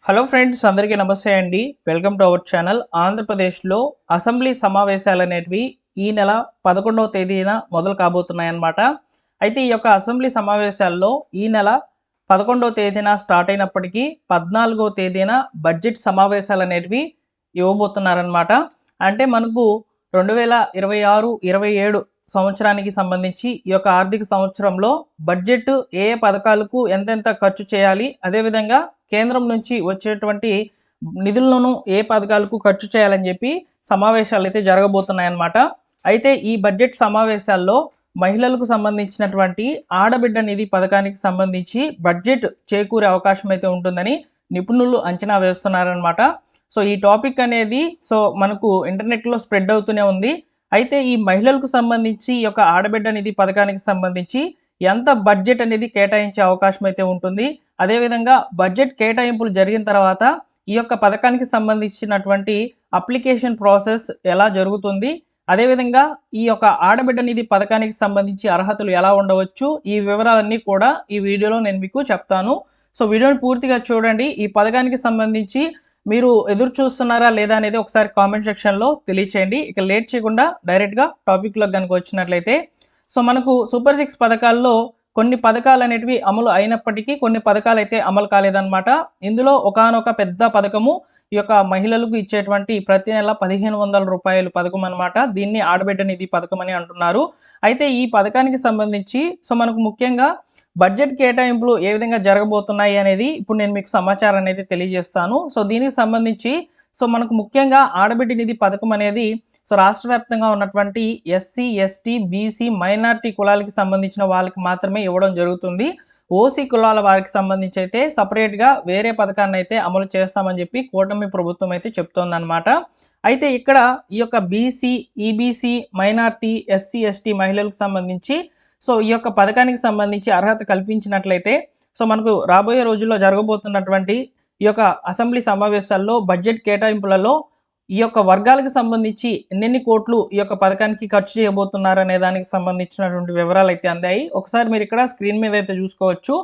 Hello friends, అందరికీ నమస్తే అండి. Welcome to our channel. ఆంధ్రప్రదేశ్లో అసెంబ్లీ సమావేశాలు అనేటివి ఈ నెల 11వ తేదీన మొదలు కాబోతున్నాయన్నమాట. అయితే ఈ యొక్క అసెంబ్లీ సమావేశాల్లో ఈ నెల 11వ తేదీన స్టార్ట్ అయినప్పటికీ 14వ తేదీన బడ్జెట్ సమావేశాలు అనేటివి ఇవ్వబోతున్నారన్నమాట. అంటే మనకు 2026-27 సంవత్సరానికి సంబంధించి ఈ యొక్క ఆర్థిక సంవత్సరంలో బడ్జెట్ ఏ పథకాలకు ఎంతెంత ఖర్చు చేయాలి, అదేవిధంగా కేంద్రం నుంచి వచ్చేటువంటి నిధులను ఏ పథకాలకు ఖర్చు చేయాలని చెప్పి సమావేశాలు అయితే జరగబోతున్నాయన్నమాట. అయితే ఈ బడ్జెట్ సమావేశాల్లో మహిళలకు సంబంధించినటువంటి ఆడబిడ్డ నిధి పథకానికి సంబంధించి బడ్జెట్ చేకూరే అవకాశం అయితే ఉంటుందని నిపుణులు అంచనా వేస్తున్నారనమాట. సో ఈ టాపిక్ అనేది మనకు ఇంటర్నెట్లో స్ప్రెడ్ అవుతూనే ఉంది. అయితే ఈ మహిళలకు సంబంధించి ఈ యొక్క ఆడబిడ్డ నిధి పథకానికి సంబంధించి ఎంత బడ్జెట్ అనేది కేటాయించే అవకాశం అయితే ఉంటుంది, అదేవిధంగా బడ్జెట్ కేటాయింపులు జరిగిన తర్వాత ఈ యొక్క పథకానికి సంబంధించినటువంటి అప్లికేషన్ ప్రాసెస్ ఎలా జరుగుతుంది, అదేవిధంగా ఈ యొక్క ఆడబిడ్డ నిధి పథకానికి సంబంధించి అర్హతలు ఎలా ఉండవచ్చు, ఈ వివరాలన్నీ కూడా ఈ వీడియోలో నేను మీకు చెప్తాను. సో వీడియోని పూర్తిగా చూడండి. ఈ పథకానికి సంబంధించి మీరు ఎదురు చూస్తున్నారా లేదా అనేది ఒకసారి కామెంట్ సెక్షన్లో తెలియచేయండి. ఇక లేట్ చేయకుండా డైరెక్ట్గా టాపిక్లోకి కనుక వచ్చినట్లయితే, మనకు సూపర్ 6 పథకాల్లో కొన్ని పథకాలు అనేటివి అమలు అయినప్పటికీ కొన్ని పథకాలు అయితే అమలు కాలేదన్నమాట. ఇందులో ఒకానొక పెద్ద పథకము ఈ యొక్క మహిళలకు ఇచ్చేటువంటి ప్రతి నెల 1500 రూపాయలు పథకం అనమాట. దీన్ని ఆడబిడ్డ నిధి పథకం అని అంటున్నారు. అయితే ఈ పథకానికి సంబంధించి మనకు ముఖ్యంగా బడ్జెట్ కేటాయింపులు ఏ విధంగా జరగబోతున్నాయి అనేది ఇప్పుడు నేను మీకు సమాచారం అనేది తెలియజేస్తాను. దీనికి సంబంధించి మనకు ముఖ్యంగా ఆడబిడ్డ నిధి పథకం అనేది రాష్ట్ర వ్యాప్తంగా ఉన్నటువంటి ఎస్సీ, ఎస్టీ, బీసీ, మైనార్టీ కులాలకి సంబంధించిన వాళ్ళకి మాత్రమే ఇవ్వడం జరుగుతుంది. ఓసీ కులాల వారికి సంబంధించి అయితే సపరేట్గా వేరే పథకాన్ని అయితే అమలు చేస్తామని చెప్పి కూటమి ప్రభుత్వం అయితే చెప్తోందన్నమాట. అయితే ఇక్కడ ఈ యొక్క BC, EBC, minority, SC, ST మహిళలకు సంబంధించి ఈ యొక్క పథకానికి సంబంధించి అర్హత కల్పించినట్లయితే మనకు రాబోయే రోజుల్లో జరగబోతున్నటువంటి ఈ యొక్క అసెంబ్లీ సమావేశాల్లో బడ్జెట్ కేటాయింపులలో ఈ యొక్క వర్గాలకు సంబంధించి ఎన్నెన్ని కోట్లు ఈ యొక్క పథకానికి ఖర్చు చేయబోతున్నారు అనే దానికి సంబంధించినటువంటి వివరాలు అయితే అందాయి. ఒకసారి మీరు ఇక్కడ స్క్రీన్ మీద అయితే చూసుకోవచ్చు.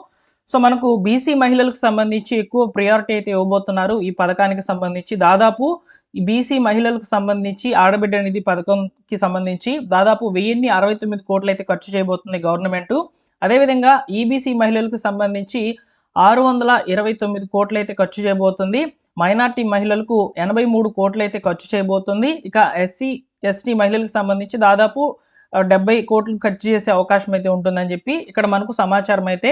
మనకు బీసీ మహిళలకు సంబంధించి ఎక్కువ ప్రియారిటీ అయితే ఇవ్వబోతున్నారు. ఈ పథకానికి సంబంధించి దాదాపు ఈ బీసీ మహిళలకు సంబంధించి ఆడబిడ్డ నిధి పథకంకి సంబంధించి దాదాపు 1069 కోట్లు అయితే ఖర్చు చేయబోతుంది గవర్నమెంట్. అదేవిధంగా ఈబీసీ మహిళలకు సంబంధించి 629 కోట్లు అయితే ఖర్చు చేయబోతుంది. మైనార్టీ మహిళలకు 83 కోట్లు అయితే ఖర్చు చేయబోతుంది. ఇక ఎస్సీ, ఎస్టీ మహిళలకు సంబంధించి దాదాపు 70 కోట్లు ఖర్చు చేసే అవకాశం అయితే ఉంటుందని చెప్పి ఇక్కడ మనకు సమాచారం అయితే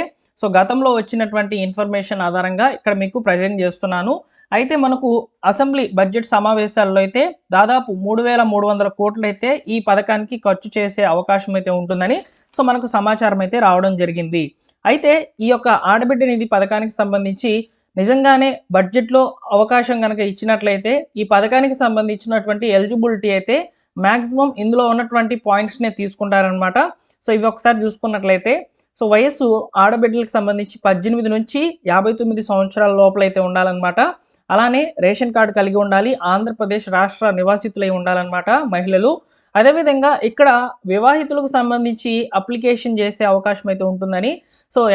గతంలో వచ్చినటువంటి ఇన్ఫర్మేషన్ ఆధారంగా ఇక్కడ మీకు ప్రజెంట్ చేస్తున్నాను. అయితే మనకు అసెంబ్లీ బడ్జెట్ సమావేశాల్లో అయితే దాదాపు 3300 కోట్లు అయితే ఈ పథకానికి ఖర్చు చేసే అవకాశం అయితే ఉంటుందని మనకు సమాచారం అయితే రావడం జరిగింది. అయితే ఈ యొక్క ఆడబిడ్డ నిధి పథకానికి సంబంధించి నిజంగానే బడ్జెట్లో అవకాశం కనుక ఇచ్చినట్లయితే ఈ పథకానికి సంబంధించినటువంటి ఎలిజిబిలిటీ అయితే మ్యాక్సిమం ఇందులో ఉన్నటువంటి పాయింట్స్నే తీసుకుంటారనమాట. ఇవి ఒకసారి చూసుకున్నట్లయితే వయస్సు ఆడబిడ్డలకు సంబంధించి 18 నుంచి 59 సంవత్సరాల లోపలైతే ఉండాలన్నమాట. అలానే రేషన్ కార్డు కలిగి ఉండాలి, ఆంధ్రప్రదేశ్ రాష్ట్ర నివాసితులై ఉండాలన్నమాట మహిళలు. అదేవిధంగా ఇక్కడ వివాహితులకు సంబంధించి అప్లికేషన్ చేసే అవకాశం అయితే ఉంటుందని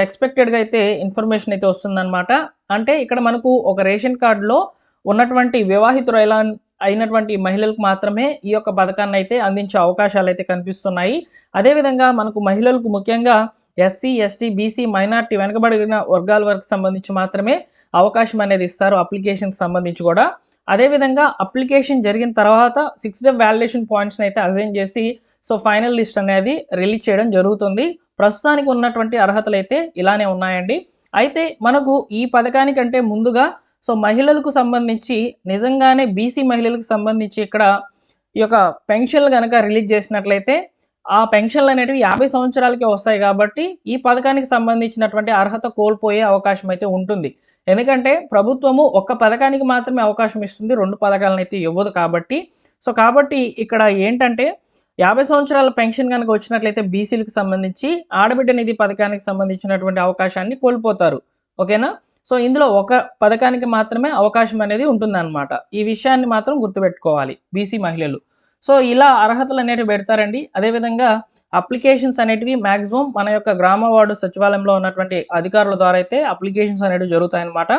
ఎక్స్పెక్టెడ్గా అయితే ఇన్ఫర్మేషన్ అయితే వస్తుందన్నమాట. అంటే ఇక్కడ మనకు ఒక రేషన్ కార్డులో ఉన్నటువంటి వివాహితులు అయినటువంటి మహిళలకు మాత్రమే ఈ యొక్క పథకాన్ని అయితే అందించే అవకాశాలు అయితే కనిపిస్తున్నాయి. అదేవిధంగా మనకు మహిళలకు ముఖ్యంగా ఎస్సీ, ఎస్టీ, బీసీ, మైనార్టీ వెనుకబడిన వర్గాల వరకు సంబంధించి మాత్రమే అవకాశం అనేది ఇస్తారు అప్లికేషన్కి సంబంధించి కూడా. అదేవిధంగా అప్లికేషన్ జరిగిన తర్వాత 6 డే వ్యాలిడేషన్ పాయింట్స్ని అయితే అసైన్ చేసి ఫైనల్ లిస్ట్ అనేది రిలీజ్ చేయడం జరుగుతుంది. ప్రస్తుతానికి ఉన్నటువంటి అర్హతలు అయితే ఇలానే ఉన్నాయండి. అయితే మనకు ఈ పథకానికంటే ముందుగా మహిళలకు సంబంధించి నిజంగానే బీసీ మహిళలకు సంబంధించి ఇక్కడ ఈ యొక్క పెన్షన్లు కనుక రిలీజ్ చేసినట్లయితే ఆ పెన్షన్లు అనేటివి 50 సంవత్సరాలకే వస్తాయి కాబట్టి ఈ పథకానికి సంబంధించినటువంటి అర్హత కోల్పోయే అవకాశం అయితే ఉంటుంది. ఎందుకంటే ప్రభుత్వము ఒక్క పథకానికి మాత్రమే అవకాశం ఇస్తుంది, 2 పథకాలను అయితే ఇవ్వదు కాబట్టి. కాబట్టి ఇక్కడ ఏంటంటే 50 సంవత్సరాల పెన్షన్ కనుక వచ్చినట్లయితే బీసీలకు సంబంధించి ఆడబిడ్డ నిధి పథకానికి సంబంధించినటువంటి అవకాశాన్ని కోల్పోతారు. ఓకేనా? ఇందులో ఒక పథకానికి మాత్రమే అవకాశం అనేది ఉంటుందన్నమాట. ఈ విషయాన్ని మాత్రం గుర్తుపెట్టుకోవాలి బీసీ మహిళలు. ఇలా అర్హతలు అనేటివి పెడతారండి. అదేవిధంగా అప్లికేషన్స్ అనేటివి మ్యాక్సిమం మన యొక్క గ్రామ వార్డు సచివాలయంలో ఉన్నటువంటి అధికారుల ద్వారా అయితే అప్లికేషన్స్ అనేటివి జరుగుతాయన్నమాట.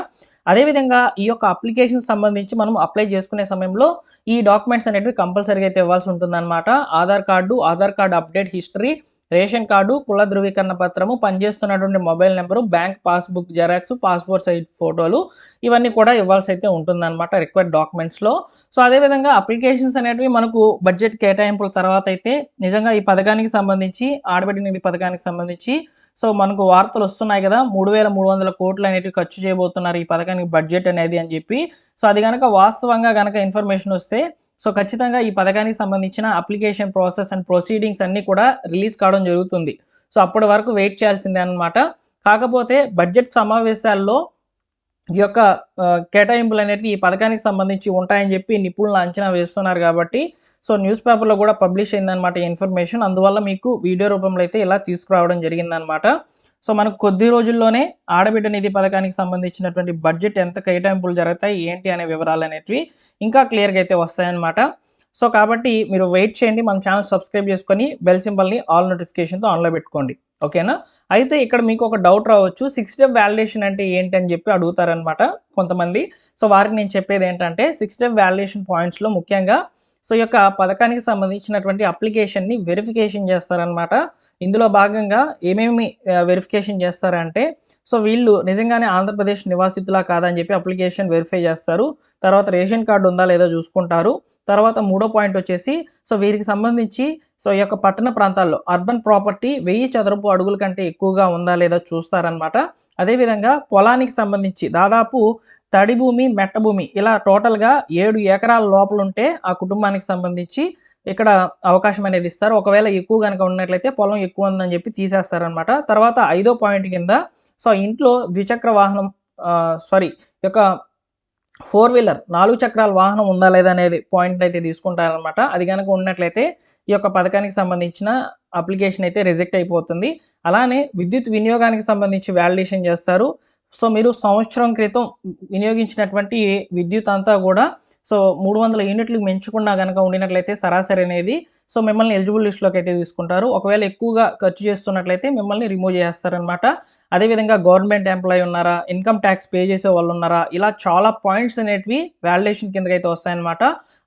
అదేవిధంగా ఈ యొక్క అప్లికేషన్ సంబంధించి మనం అప్లై చేసుకునే సమయంలో ఈ డాక్యుమెంట్స్ అనేటివి కంపల్సరీగా అయితే ఇవ్వాల్సి ఉంటుందన్నమాట. Aadhaar card update history, ration card, కుల ధృవీకరణ పత్రము, పనిచేస్తున్నటువంటి mobile number, bank passbook xerox, passport size ఫోటోలు ఇవన్నీ కూడా ఇవ్వాల్సి అయితే ఉంటుందన్నమాట రిక్వైర్డ్ డాక్యుమెంట్స్లో. సో అదేవిధంగా అప్లికేషన్స్ అనేటివి మనకు బడ్జెట్ కేటాయింపుల తర్వాత అయితే నిజంగా ఈ పథకానికి సంబంధించి ఆడబిడ్డ నిధి పథకానికి సంబంధించి సో మనకు వార్తలు వస్తున్నాయి కదా, 3,300 కోట్లు అనేటివి ఖర్చు చేయబోతున్నారు ఈ పథకానికి బడ్జెట్ అనేది అని చెప్పి. సో అది కనుక వాస్తవంగా కనుక ఇన్ఫర్మేషన్ వస్తే సో ఖచ్చితంగా ఈ పథకానికి సంబంధించిన అప్లికేషన్ ప్రాసెస్ అండ్ ప్రొసీడింగ్స్ అన్నీ కూడా రిలీజ్ కావడం జరుగుతుంది. సో అప్పటి వరకు వెయిట్ చేయాల్సిందే అనమాట. కాకపోతే బడ్జెట్ సమావేశాల్లో ఈ యొక్క కేటాయింపులు అనేవి ఈ పథకానికి సంబంధించి ఉంటాయని చెప్పి నిపుణులు అంచనా వేస్తున్నారు కాబట్టి సో న్యూస్ పేపర్లో కూడా పబ్లిష్ అయిందనమాట ఈ ఇన్ఫర్మేషన్. అందువల్ల మీకు వీడియో రూపంలో అయితే ఇలా తీసుకురావడం జరిగిందనమాట. సో మనకు కొద్ది రోజుల్లోనే ఆడబిడ్డ నిధి పథకానికి సంబంధించినటువంటి బడ్జెట్ ఎంత కేటాయింపులు జరుగుతాయి ఏంటి అనే వివరాలు అనేటివి ఇంకా క్లియర్గా అయితే వస్తాయన్నమాట. సో కాబట్టి మీరు వెయిట్ చేయండి, మన ఛానల్ సబ్స్క్రైబ్ చేసుకొని బెల్ సింబల్ని ఆల్ నోటిఫికేషన్తో ఆన్లో పెట్టుకోండి. ఓకేనా? అయితే ఇక్కడ మీకు ఒక డౌట్ రావచ్చు, 6 స్టెప్ వ్యాలిడేషన్ అంటే ఏంటి అని చెప్పి అడుగుతారనమాట కొంతమంది. సో వారికి నేను చెప్పేది ఏంటంటే 6 స్టెప్ వ్యాలిడేషన్ పాయింట్స్లో ముఖ్యంగా సో ఈ యొక్క పథకానికి సంబంధించినటువంటి అప్లికేషన్ని వెరిఫికేషన్ చేస్తారనమాట. ఇందులో భాగంగా ఏమేమి వెరిఫికేషన్ చేస్తారంటే సో వీళ్ళు నిజంగానే ఆంధ్రప్రదేశ్ నివాసితులా కాదా అని చెప్పి అప్లికేషన్ వెరిఫై చేస్తారు. తర్వాత రేషన్ కార్డు ఉందా లేదా చూసుకుంటారు. తర్వాత మూడో పాయింట్ వచ్చేసి సో వీరికి సంబంధించి సో ఈ యొక్క పట్టణ ప్రాంతాల్లో అర్బన్ ప్రాపర్టీ 1000 చదరపు అడుగుల కంటే ఎక్కువగా ఉందా లేదా చూస్తారనమాట. అదేవిధంగా పొలానికి సంబంధించి దాదాపు తడి భూమి, మెట్ట భూమి ఇలా టోటల్గా 7 ఎకరాల లోపల ఉంటే ఆ కుటుంబానికి సంబంధించి ఇక్కడ అవకాశం అనేది ఇస్తారు. ఒకవేళ ఎక్కువ కనుక ఉన్నట్లయితే పొలం ఎక్కువ ఉందని చెప్పి తీసేస్తారనమాట. తర్వాత 5వ పాయింట్ కింద సో ఇంట్లో ద్విచక్ర వాహనం యొక్క 4 వీలర్ 4 చక్రాల వాహనం ఉందా లేదా అనేది పాయింట్ అయితే తీసుకుంటారనమాట. అది కనుక ఉన్నట్లయితే ఈ యొక్క పథకానికి సంబంధించిన అప్లికేషన్ అయితే రిజెక్ట్ అయిపోతుంది. అలానే విద్యుత్ వినియోగానికి సంబంధించి వ్యాలిడేషన్ చేస్తారు. సో మీరు సంవత్సరం క్రితం వినియోగించినటువంటి విద్యుత్ అంతా కూడా సో 300 యూనిట్లకు మించకుండా కనుక ఉండినట్లయితే సరాసరి అనేది సో మిమ్మల్ని ఎలిజిబుల్ లిస్ట్లోకి అయితే తీసుకుంటారు. ఒకవేళ ఎక్కువగా ఖర్చు చేస్తున్నట్లయితే మిమ్మల్ని రిమూవ్ చేస్తారనమాట. అదేవిధంగా గవర్నమెంట్ ఎంప్లాయీ ఉన్నారా, ఇన్కమ్ ట్యాక్స్ పే చేసే వాళ్ళు ఉన్నారా, ఇలా చాలా పాయింట్స్ అనేటివి వ్యాలిడేషన్ కిందకైతే వస్తాయన్నమాట.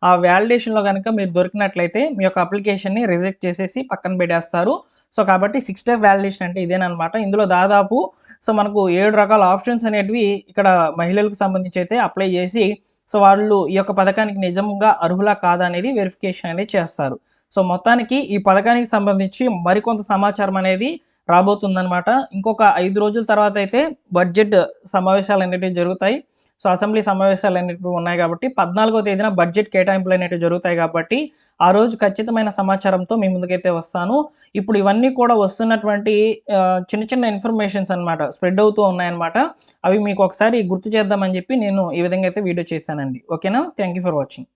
ఆ వ్యాలిడేషన్లో కనుక మీరు దొరికినట్లయితే మీ యొక్క అప్లికేషన్ని రిజెక్ట్ చేసేసి పక్కన పెట్టేస్తారు. సో కాబట్టి 6 స్టెప్ వ్యాలిడేషన్ అంటే ఇదేనమాట. ఇందులో దాదాపు సో మనకు 7 రకాల ఆప్షన్స్ అనేటివి ఇక్కడ మహిళలకు సంబంధించి అయితే అప్లై చేసి సో వాళ్ళు ఈ యొక్క పథకానికి నిజంగా అర్హులా కాదా అనేది వెరిఫికేషన్ అనేది చేస్తారు. సో మొత్తానికి ఈ పథకానికి సంబంధించి మరికొంత సమాచారం అనేది రాబోతుందన్నమాట. ఇంకొక 5 రోజుల తర్వాత అయితే బడ్జెట్ సమావేశాలు అనేటివి జరుగుతాయి. సో అసెంబ్లీ సమావేశాలు అనేటివి ఉన్నాయి కాబట్టి 14వ తేదీన బడ్జెట్ కేటాయింపులు అనేటివి జరుగుతాయి కాబట్టి ఆ రోజు ఖచ్చితమైన సమాచారంతో మీ ముందుకైతే వస్తాను. ఇప్పుడు ఇవన్నీ కూడా వస్తున్నటువంటి చిన్న చిన్న ఇన్ఫర్మేషన్స్ అనమాట, స్ప్రెడ్ అవుతూ ఉన్నాయన్నమాట. అవి మీకు ఒకసారి గుర్తు చేద్దామని చెప్పి నేను ఈ విధంగా అయితే వీడియో చేశానండి. ఓకేనా? Thank you for watching.